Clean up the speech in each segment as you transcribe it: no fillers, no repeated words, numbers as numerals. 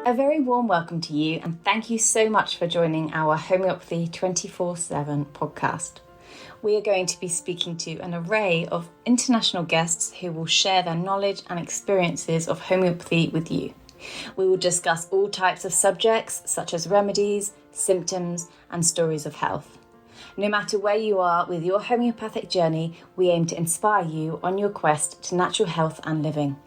A very warm welcome to you, and thank you so much for joining our Homeopathy 24/7 podcast. We are going to be speaking to an array of international guests who will share their knowledge and experiences of homeopathy with you. We will discuss all types of subjects such as remedies, symptoms, and stories of health. No matter where you are with your homeopathic journey, we aim to inspire you on your quest to natural health and living.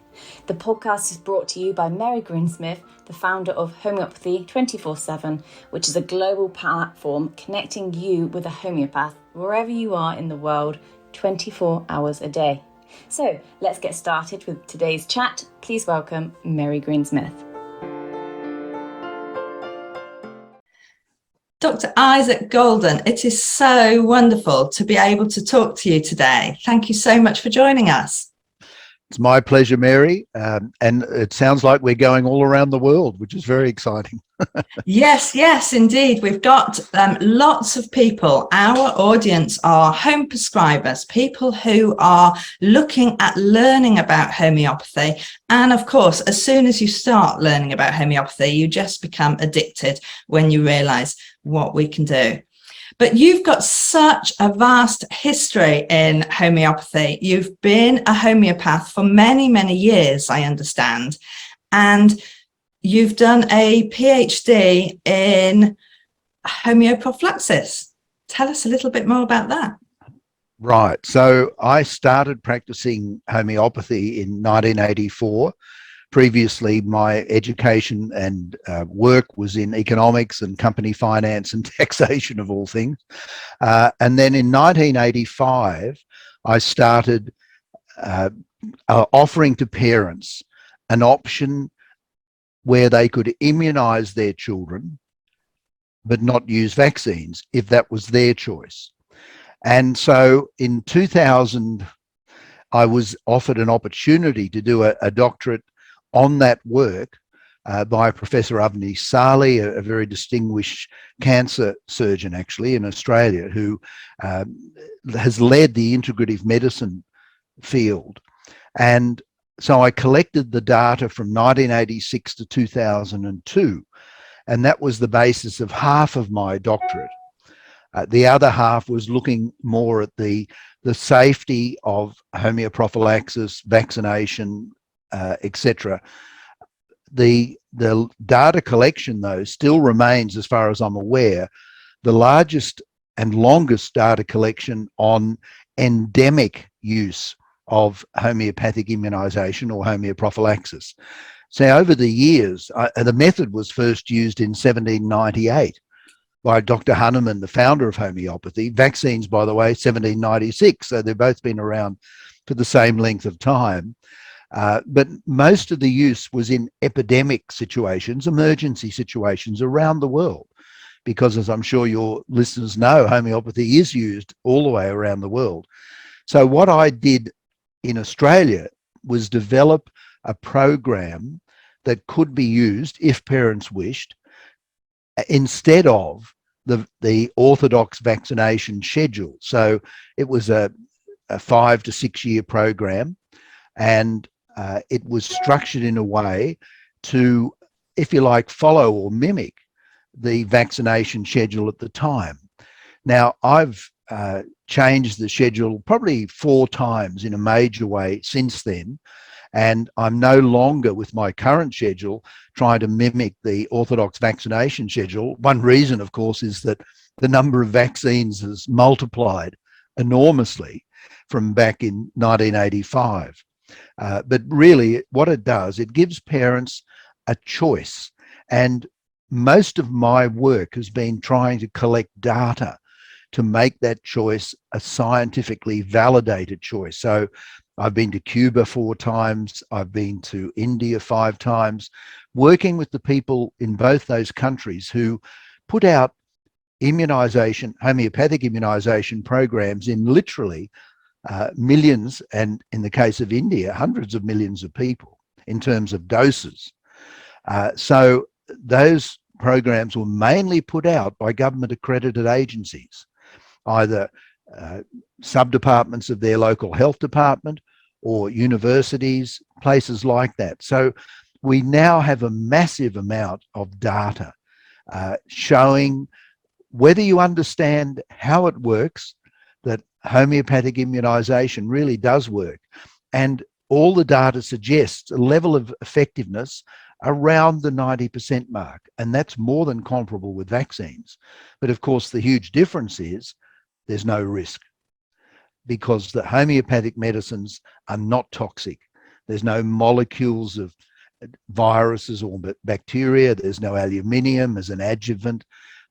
The podcast is brought to you by Mary Greensmith, the founder of Homeopathy 24/7, which is a global platform connecting you with a homeopath wherever you are in the world, 24 hours a day. So let's get started with today's chat. Please welcome Mary Greensmith. Dr. Isaac Golden, it is so wonderful to be able to talk to you today. Thank you so much for joining us. It's my pleasure, Mary. And it sounds like we're going all around the world, which is very exciting. Yes, indeed. We've got lots of people. Our audience are home prescribers, people who are looking at learning about homeopathy. And of course, as soon as you start learning about homeopathy, you just become addicted when you realize what we can do. But you've got such a vast history in homeopathy. You've been a homeopath for many, many years, I understand. And you've done a PhD in Homeoprophylaxis. Tell us a little bit more about that. Right. So I started practicing homeopathy in 1984. Previously, my education and work was in economics and company finance and taxation of all things. And then in 1985, I started offering to parents an option where they could immunize their children, but not use vaccines if that was their choice. And so in 2000, I was offered an opportunity to do a doctorate on that work by Professor Avni Sali, a very distinguished cancer surgeon actually in Australia, who has led the integrative medicine field. And so I collected the data from 1986 to 2002, and that was the basis of half of my doctorate. The other half was looking more at the safety of homeoprophylaxis, vaccination, etc. The data collection, though, still remains, as far as I'm aware, the largest and longest data collection on endemic use of homeopathic immunization or homeoprophylaxis. So over the years, the method was first used in 1798 by Dr. Hahnemann, the founder of homeopathy. Vaccines, by the way, 1796. So they've both been around for the same length of time. But most of the use was in epidemic situations, emergency situations around the world, because as I'm sure your listeners know, homeopathy is used all the way around the world. So what I did in Australia was develop a program that could be used, if parents wished, instead of the orthodox vaccination schedule. So it was a 5 to 6 year program, and it was structured in a way to, if you like, follow or mimic the vaccination schedule at the time. Now, I've changed the schedule probably 4 times in a major way since then, and I'm no longer with my current schedule trying to mimic the orthodox vaccination schedule. One reason, of course, is that the number of vaccines has multiplied enormously from back in 1985. But really what it does, it gives parents a choice. And most of my work has been trying to collect data to make that choice a scientifically validated choice. So I've been to Cuba 4 times, I've been to India 5 times, working with the people in both those countries who put out immunization, homeopathic immunization programs in literally millions, and in the case of India, hundreds of millions of people in terms of doses. So those programs were mainly put out by government accredited agencies, either sub-departments of their local health department or universities, places like that. So we now have a massive amount of data showing, whether you understand how it works, that homeopathic immunization really does work. And all the data suggests a level of effectiveness around the 90% mark. And that's more than comparable with vaccines. But of course, the huge difference is there's no risk, because the homeopathic medicines are not toxic. There's no molecules of viruses or bacteria. There's no aluminium as an adjuvant.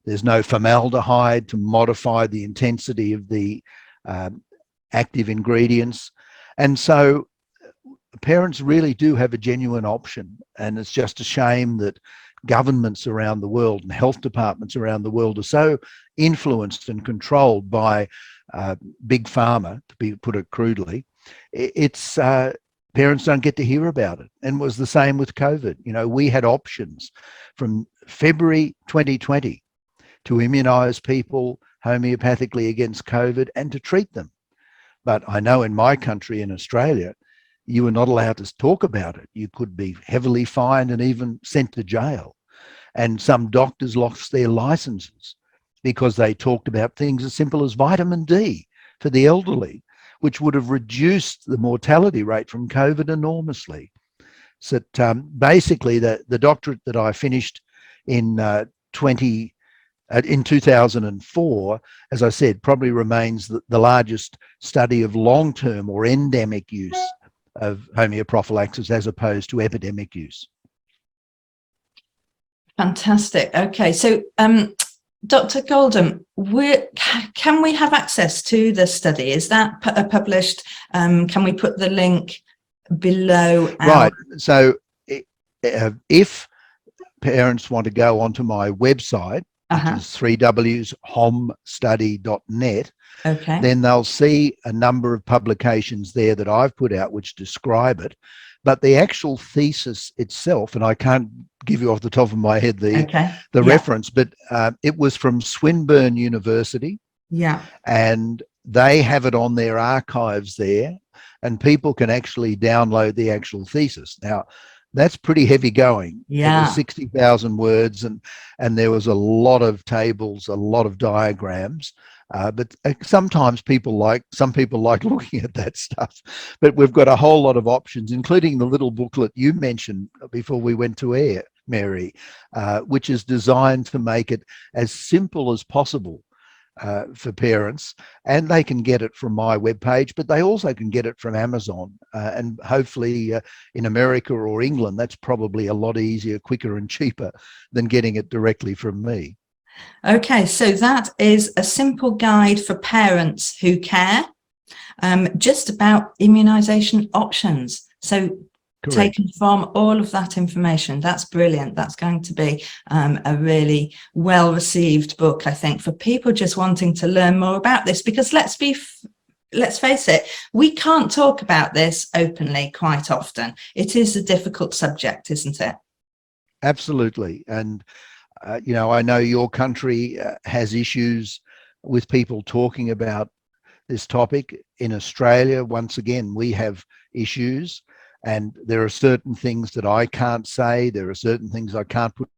There's no formaldehyde to modify the intensity of the active ingredients. And so parents really do have a genuine option. And it's just a shame that governments around the world and health departments around the world are so influenced and controlled by big pharma, to put it crudely. It's parents don't get to hear about it. And it was the same with COVID. You know, we had options from February 2020 to immunize people homeopathically against COVID and to treat them. But I know in my country, in Australia, you were not allowed to talk about it. You could be heavily fined and even sent to jail. And some doctors lost their licenses because they talked about things as simple as vitamin D for the elderly, which would have reduced the mortality rate from COVID enormously. So basically, the doctorate that I finished in 2004, as I said, probably remains the largest study of long-term or endemic use of homeoprophylaxis as opposed to epidemic use. Fantastic. Okay, so Dr. Goldham, can we have access to the study? Is that published? Can we put the link below? Right. So if parents want to go onto my website, which is 3wshomestudy.net, okay, then they'll see a number of publications there that I've put out which describe it. But the actual thesis itself, and I can't give you off the top of my head the reference, but it was from Swinburne University. Yeah. And they have it on their archives there, and people can actually download the actual thesis. Now, that's pretty heavy going. Yeah. It was 60,000 words, and there was a lot of tables, a lot of diagrams. But sometimes some people like looking at that stuff. But we've got a whole lot of options, including the little booklet you mentioned before we went to air, Mary, which is designed to make it as simple as possible for parents. And they can get it from my webpage, but they also can get it from Amazon. And hopefully in America or England, that's probably a lot easier, quicker and cheaper than getting it directly from me. Okay, so that is a simple guide for parents who care, just about immunization options. So correct. Taken from all of that information, that's brilliant. That's going to be a really well received book, I think, for people just wanting to learn more about this, because let's face it, we can't talk about this openly quite often. It is a difficult subject, isn't it? Absolutely. And you know, I know your country has issues with people talking about this topic. In Australia, once again, we have issues, and there are certain things that I can't say. There are certain things I can't put on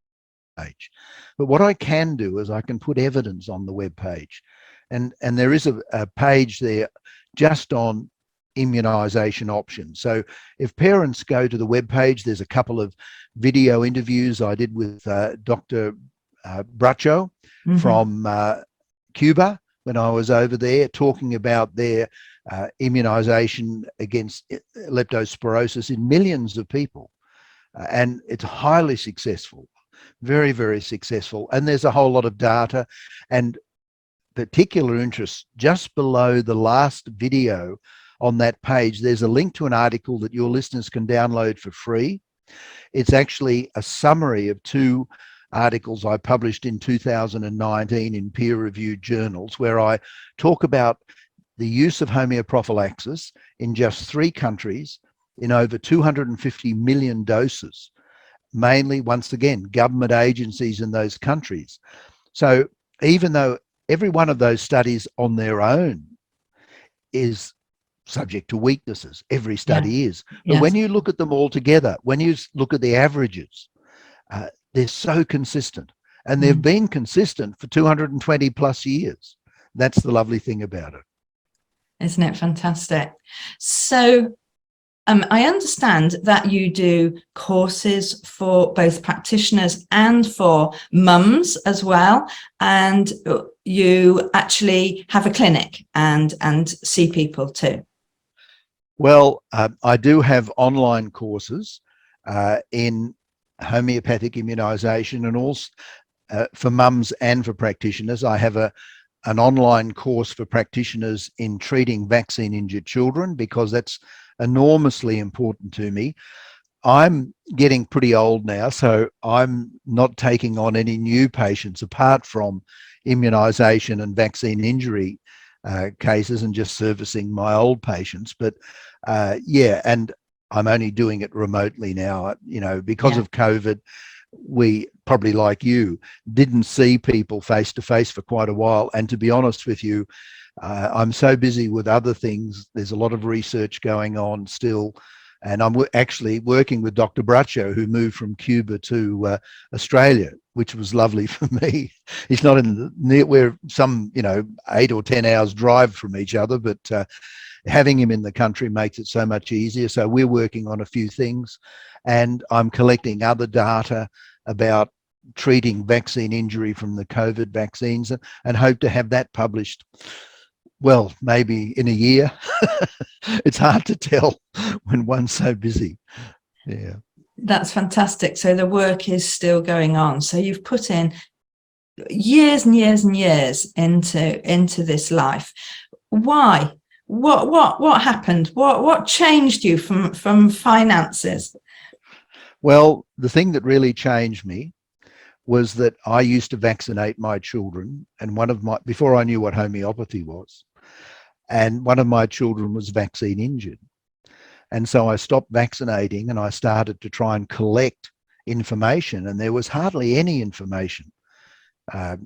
the page. But what I can do is I can put evidence on the web page, and there is a page there just on immunization options. So if parents go to the web page, there's a couple of video interviews I did with Dr. Bracho from Cuba when I was over there, talking about their immunization against leptospirosis in millions of people. And it's highly successful, very, very successful. And there's a whole lot of data and particular interest. Just below the last video on that page, there's a link to an article that your listeners can download for free. It's actually a summary of 2 articles I published in 2019 in peer-reviewed journals, where I talk about the use of homeoprophylaxis in just 3 countries in over 250 million doses, mainly, once again, government agencies in those countries. So even though every one of those studies on their own is subject to weaknesses. Every Yeah. study is. But Yes. when you look at them all together, when you look at the averages, they're so consistent. And they've been consistent for 220 plus years. That's the lovely thing about it. Isn't it fantastic? So I understand that you do courses for both practitioners and for mums as well, and you actually have a clinic and see people too. Well, I do have online courses in homeopathic immunisation, and also for mums and for practitioners. I have an online course for practitioners in treating vaccine injured children, because that's enormously important to me. I'm getting pretty old now, so I'm not taking on any new patients apart from immunisation and vaccine injury cases, and just servicing my old patients. But yeah, and I'm only doing it remotely now, because of COVID. We, probably like you, didn't see people face to face for quite a while. And to be honest with you, I'm so busy with other things. There's a lot of research going on still. And I'm actually working with Dr. Bracho, who moved from Cuba to Australia, which was lovely for me. He's not we're some, 8 or 10 hours drive from each other, but having him in the country makes it so much easier. So we're working on a few things, and I'm collecting other data about treating vaccine injury from the COVID vaccines, and hope to have that published, well, maybe in a year. It's hard to tell when one's so busy. Yeah. That's fantastic. So the work is still going on. So you've put in years and years and years into this life. Why? What happened? What changed you from finances? Well, the thing that really changed me was that I used to vaccinate my children, and before I knew what homeopathy was, and one of my children was vaccine injured. And so I stopped vaccinating, and I started to try and collect information, and there was hardly any information, back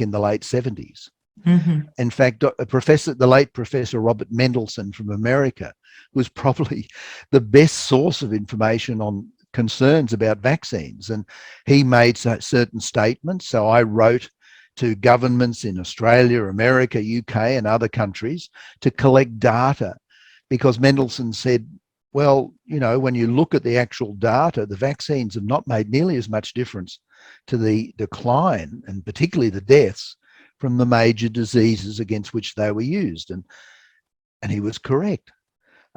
in the late 70s. In fact, the late Professor Robert Mendelsohn from America was probably the best source of information on concerns about vaccines. And he made certain statements. So I wrote to governments in Australia, America, UK, and other countries to collect data, because Mendelsohn said, well, when you look at the actual data, the vaccines have not made nearly as much difference to the decline, and particularly the deaths, from the major diseases against which they were used. And he was correct.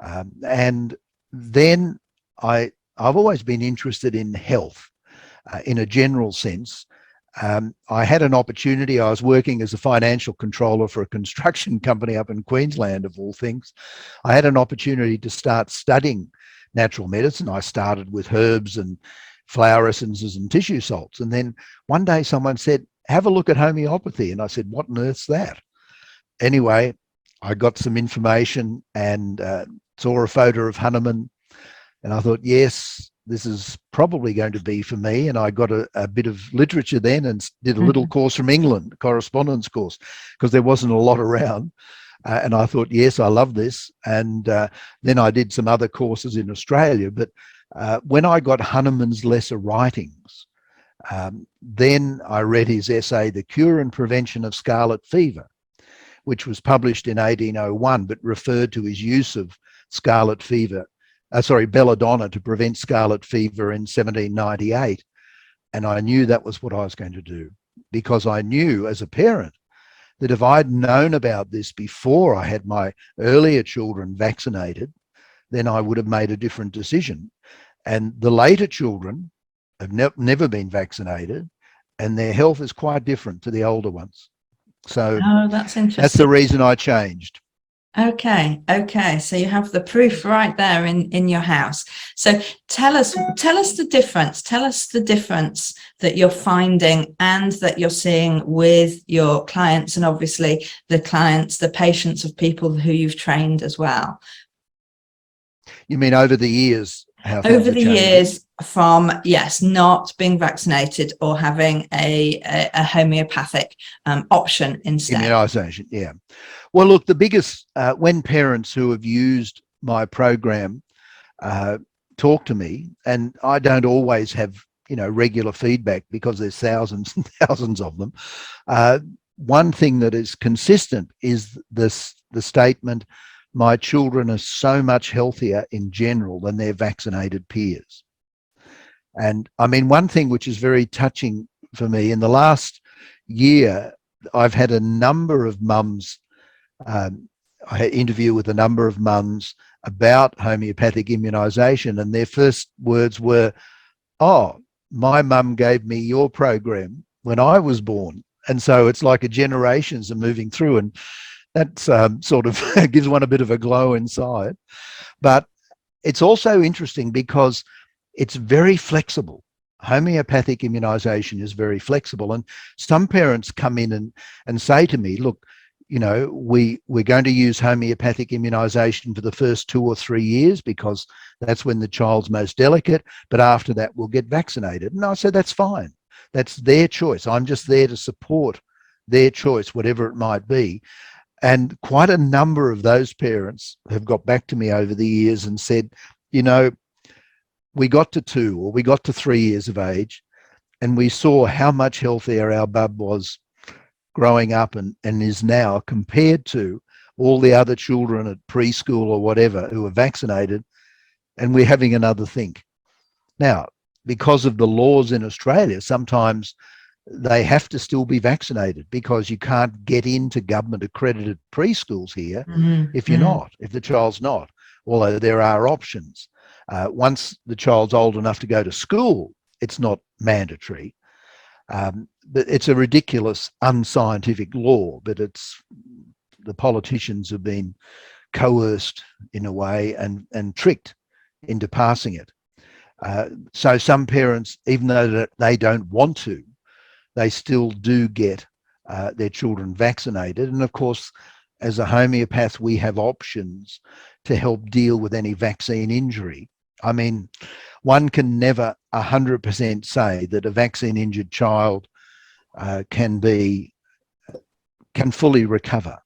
And then I've always been interested in health in a general sense. I had an opportunity. I was working as a financial controller for a construction company up in Queensland, of all things. I had an opportunity to start studying natural medicine. I started with herbs and flower essences and tissue salts. And then one day someone said, have a look at homeopathy. And I said, what on earth's that? Anyway, I got some information and saw a photo of Hahnemann. And I thought, yes, this is probably going to be for me. And I got a bit of literature then, and did a little course from England, a correspondence course, because there wasn't a lot around. And I thought, yes, I love this. And then I did some other courses in Australia. But when I got Hahnemann's lesser writings, then I read his essay, The Cure and Prevention of Scarlet Fever, which was published in 1801, but referred to his use of scarlet fever, belladonna, to prevent scarlet fever in 1798. And I knew that was what I was going to do, because I knew as a parent that if I'd known about this before I had my earlier children vaccinated, then I would have made a different decision. And the later children have never been vaccinated, and their health is quite different to the older ones. So that's interesting. That's the reason I changed. Okay. So you have the proof right there in your house. So tell us the difference. Tell us the difference that you're finding and that you're seeing with your clients, and obviously the patients of people who you've trained as well. You mean over the years, how things Over are the changing? years from, yes, not being vaccinated or having a homeopathic option instead. Immunisation, yeah. Well, look, the biggest, when parents who have used my program talk to me, and I don't always have, regular feedback because there's thousands and thousands of them. One thing that is consistent is the statement, my children are so much healthier in general than their vaccinated peers. And I mean, one thing which is very touching for me, in the last year, I've had a number of mums, I had an interview with a number of mums about homeopathic immunisation, and their first words were, oh, my mum gave me your program when I was born. And so it's like generations are moving through, and that's sort of gives one a bit of a glow inside. But it's also interesting because it's very flexible. Homeopathic immunisation is very flexible. And some parents come in and say to me, look, we're going to use homeopathic immunisation for the first 2 or 3 years because that's when the child's most delicate, but after that we'll get vaccinated. And I said, that's fine. That's their choice. I'm just there to support their choice, whatever it might be. And quite a number of those parents have got back to me over the years and said, we got to 2 or we got to 3 years of age and we saw how much healthier our bub was growing up and is now compared to all the other children at preschool or whatever who are vaccinated, and we're having another think. Now, because of the laws in Australia, sometimes they have to still be vaccinated because you can't get into government accredited preschools here if you're not, if the child's not, although there are options. Once the child's old enough to go to school, it's not mandatory. But it's a ridiculous, unscientific law, but the politicians have been coerced in a way and tricked into passing it. So some parents, even though they don't want to, they still do get their children vaccinated. And of course, as a homeopath, we have options to help deal with any vaccine injury. I mean, one can never 100% say that a vaccine injured child can fully recover,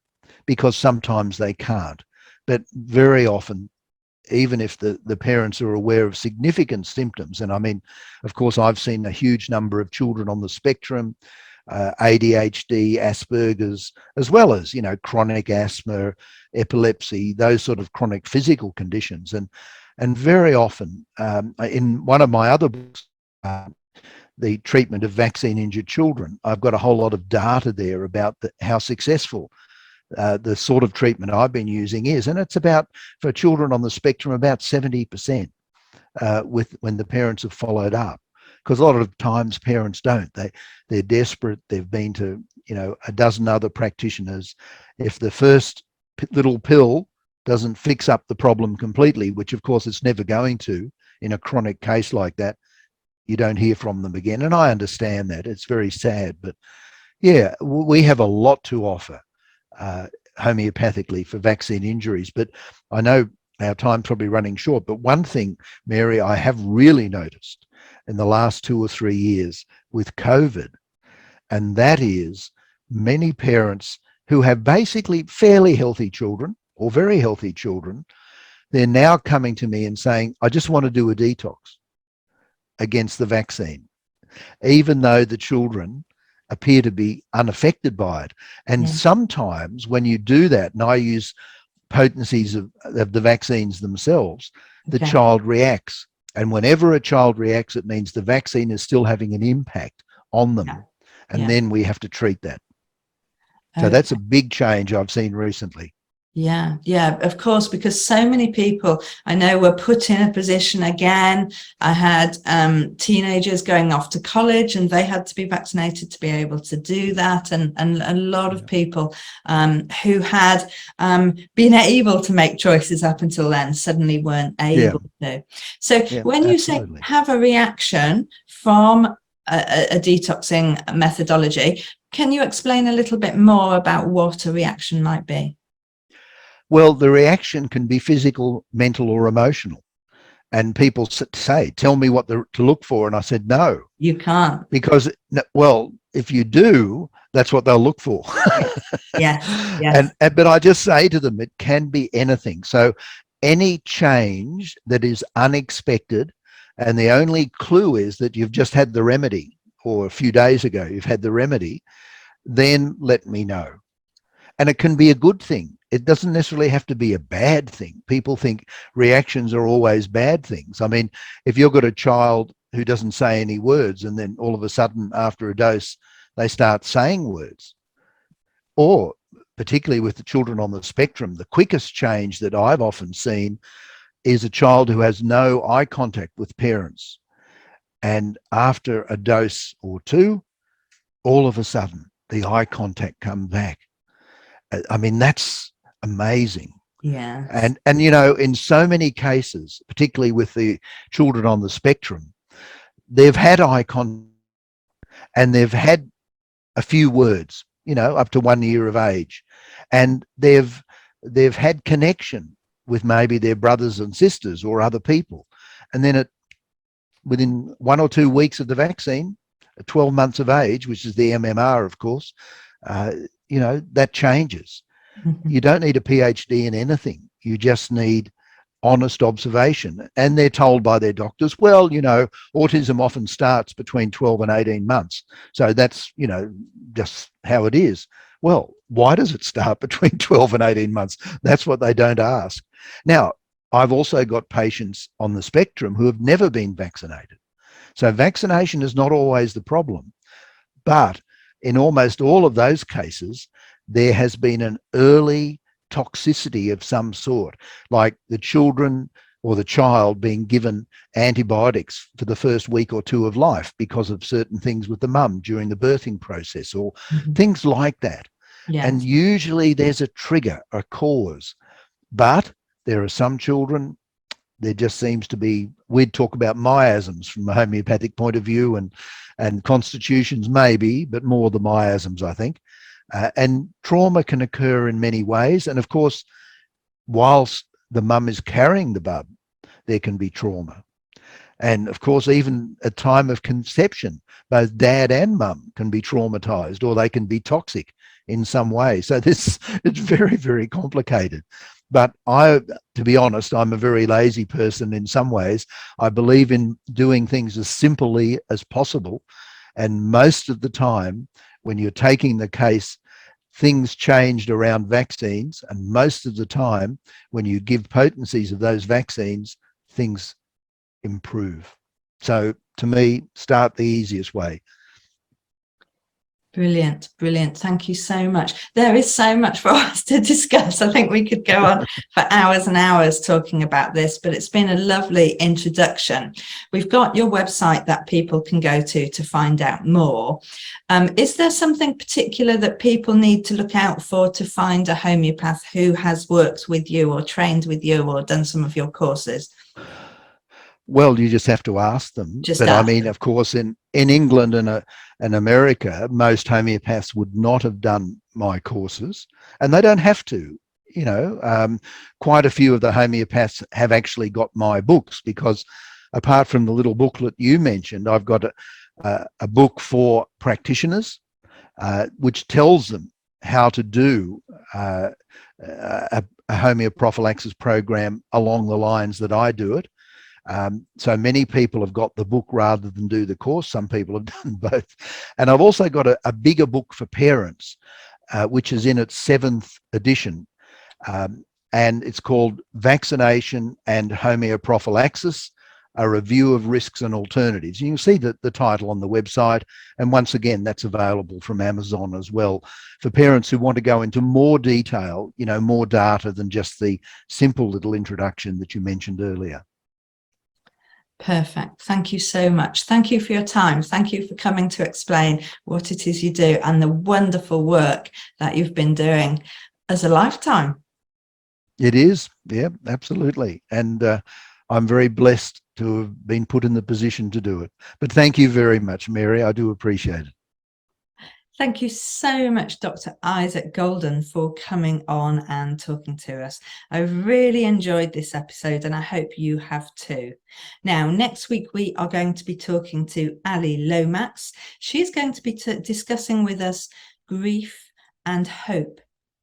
because sometimes they can't. But very often, even if the parents are aware of significant symptoms, and I mean, of course, I've seen a huge number of children on the spectrum, ADHD, Asperger's, as well as, chronic asthma, epilepsy, those sort of chronic physical conditions. And very often, in one of my other books, the treatment of vaccine injured children, I've got a whole lot of data there about how successful the sort of treatment I've been using is. And it's about, for children on the spectrum, about 70% when the parents have followed up. Because a lot of times parents don't. They're desperate. They've been to, a dozen other practitioners. If the first little pill doesn't fix up the problem completely, which of course it's never going to in a chronic case like that, you don't hear from them again. And I understand that. It's very sad. But yeah, we have a lot to offer homeopathically for vaccine injuries. But I know our time's probably running short. But one thing, Mary, I have really noticed in the last 2 or 3 years with COVID, and that is many parents who have basically fairly healthy children or very healthy children, they're now coming to me and saying, I just want to do a detox against the vaccine, even though the children appear to be unaffected by it. And sometimes when you do that, and I use potencies of the vaccines themselves, the child reacts. And whenever a child reacts, it means the vaccine is still having an impact on them. And then we have to treat that. So that's a big change I've seen recently. Yeah, of course, because so many people I know were put in a position again. I had teenagers going off to college and they had to be vaccinated to be able to do that. And a lot of people who had been able to make choices up until then suddenly weren't able to. So when you say have a reaction from a detoxing methodology, can you explain a little bit more about what a reaction might be? Well, the reaction can be physical, mental, or emotional. And people say, tell me what to look for. And I said, no. You can't. Because, well, if you do, that's what they'll look for. Yes. But I just say to them, it can be anything. So any change that is unexpected, and the only clue is that you've just had the remedy, or a few days ago you've had the remedy, then let me know. And it can be a good thing. It doesn't necessarily have to be a bad thing. People think reactions are always bad things. I mean, if you've got a child who doesn't say any words and then all of a sudden after a dose they start saying words, or particularly with the children on the spectrum, the quickest change that I've often seen is a child who has no eye contact with parents. And after a dose or two, all of a sudden the eye contact comes back. I mean, that's amazing. Yeah. And you know, in so many cases, particularly with the children on the spectrum, they've had eye contact and they've had a few words, you know, up to 1 year of age, and they've had connection with maybe their brothers and sisters or other people, and then within 1 or 2 weeks of the vaccine, at 12 months of age, which is the MMR, of course, you know, that changes. Mm-hmm. You don't need a PhD in anything. You just need honest observation. And they're told by their doctors, well, you know, autism often starts between 12 and 18 months. So that's, you know, just how it is. Well, why does it start between 12 and 18 months? That's what they don't ask. Now, I've also got patients on the spectrum who have never been vaccinated. So vaccination is not always the problem. But in almost all of those cases, there has been an early toxicity of some sort, like the children or the child being given antibiotics for the first week or two of life because of certain things with the mum during the birthing process, or things like that. Yes. And usually there's a trigger, a cause. But there are some children, there just seems to be, we'd talk about miasms from a homeopathic point of view, and constitutions maybe, but more the miasms, I think. And trauma can occur in many ways. And of course, whilst the mum is carrying the bub, there can be trauma. And of course, even at time of conception, both dad and mum can be traumatized, or they can be toxic in some way. So it's very, very complicated. But to be honest, I'm a very lazy person in some ways. I believe in doing things as simply as possible. And most of the time, when you're taking the case, things changed around vaccines. And most of the time, when you give potencies of those vaccines, things improve. So to me, start the easiest way. Brilliant. Thank you so much. There is so much for us to discuss. I think we could go on for hours and hours talking about this, but it's been a lovely introduction. We've got your website that people can go to find out more. Is there something particular that people need to look out for to find a homeopath who has worked with you or trained with you or done some of your courses? Well, you just have to ask them. I mean, of course, in England and America, most homeopaths would not have done my courses, and they don't have to. You know, quite a few of the homeopaths have actually got my books, because apart from the little booklet you mentioned, I've got a book for practitioners, which tells them how to do a homeoprophylaxis program along the lines that I do it. So many people have got the book rather than do the course. Some people have done both. And I've also got a bigger book for parents, which is in its 7th edition. And it's called Vaccination and Homeoprophylaxis, a review of risks and alternatives. You can see the title on the website. And once again, that's available from Amazon as well, for parents who want to go into more detail, you know, more data than just the simple little introduction that you mentioned earlier. Perfect. Thank you so much. Thank you for your time. Thank you for coming to explain what it is you do and the wonderful work that you've been doing as a lifetime. It is. Yeah, absolutely. And I'm very blessed to have been put in the position to do it. But thank you very much, Mary. I do appreciate it. Thank you so much, Dr. Isaac Golden, for coming on and talking to us. I really enjoyed this episode and I hope you have too. Now, next week, we are going to be talking to Ali Lomax. She's going to be discussing with us grief and hope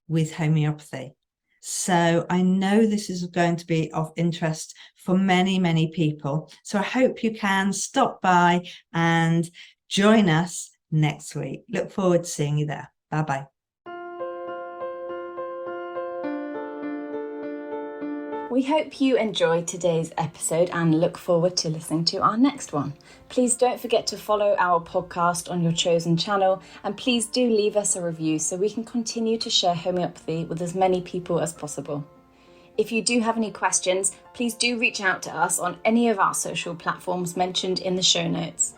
with homeopathy. So I know this is going to be of interest for many, many people. So I hope you can stop by and join us next week. Look forward to seeing you there. Bye-bye. We hope you enjoyed today's episode and look forward to listening to our next one. Please don't forget to follow our podcast on your chosen channel, and please do leave us a review so we can continue to share homeopathy with as many people as possible. If you do have any questions, please do reach out to us on any of our social platforms mentioned in the show notes.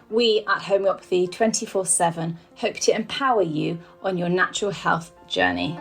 We at Homeopathy 24/7 hope to empower you on your natural health journey.